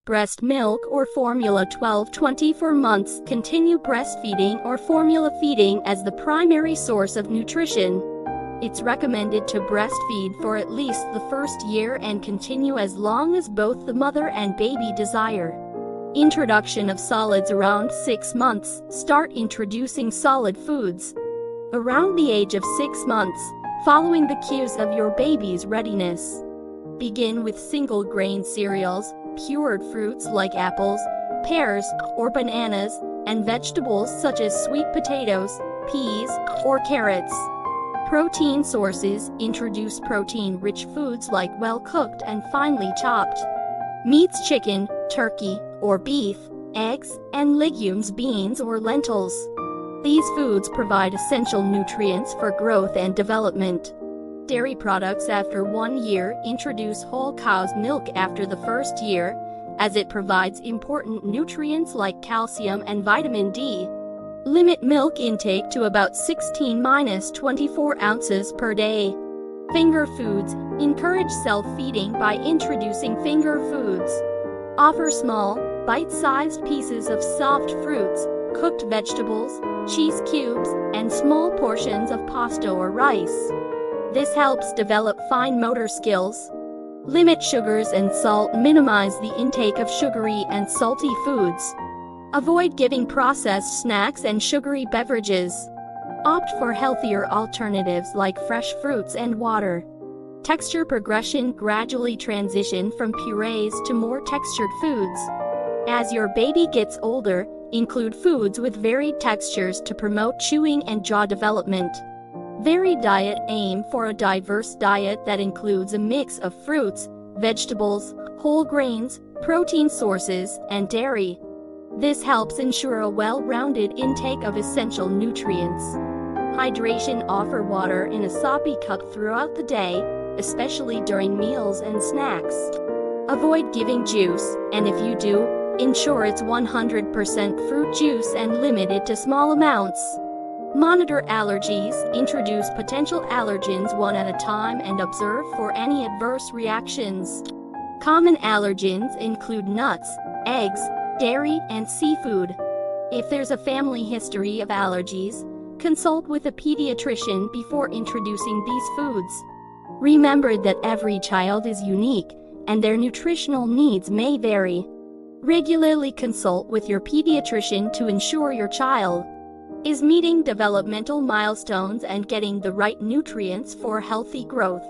breast milk or formula 12-24 months. Continue breastfeeding or formula feeding as the primary source of nutrition. It's recommended to breastfeed for at least the first year and continue as long as both the mother and baby desire. Introduction of solids around 6 months. Start introducing solid foods around the age of 6 months, following the cues of your baby's readiness. Begin with single-grain cereals, cured fruits like apples, pears, or bananas, and vegetables such as sweet potatoes, peas, or carrots. Protein sources. Introduce protein-rich foods like well-cooked and finely chopped meats, chicken, turkey, or beef, eggs, and legumes, beans or lentils. These foods provide essential nutrients for growth and development. Dairy products after 1 year. Introduce whole cow's milk after the first year, as it provides important nutrients like calcium and vitamin D. Limit milk intake to about 16-24 ounces per day. Finger foods. Encourage self-feeding by introducing finger foods. Offer small, bite-sized pieces of soft fruits, cooked vegetables, cheese cubes, and small portions of pasta or rice. This helps develop fine motor skills. Limit sugars and salt. Minimize the intake of sugary and salty foods. Avoid giving processed snacks and sugary beverages. Opt for healthier alternatives like fresh fruits and water. Texture progression. Gradually transition from purees to more textured foods. As your baby gets older, include foods with varied textures to promote chewing and jaw development. Varied diet. Aim for a diverse diet that includes a mix of fruits, vegetables, whole grains, protein sources, and dairy. This helps ensure a well-rounded intake of essential nutrients. Hydration. Offer water in a soppy cup throughout the day, especially during meals and snacks. Avoid giving juice, and if you do, ensure it's 100% fruit juice and limit it to small amounts. Monitor allergies. Introduce potential allergens one at a time and observe for any adverse reactions. Common allergens include nuts, eggs, dairy, and seafood. If there's a family history of allergies, consult with a pediatrician before introducing these foods. Remember that every child is unique, and their nutritional needs may vary. Regularly consult with your pediatrician to ensure your child is meeting developmental milestones and getting the right nutrients for healthy growth.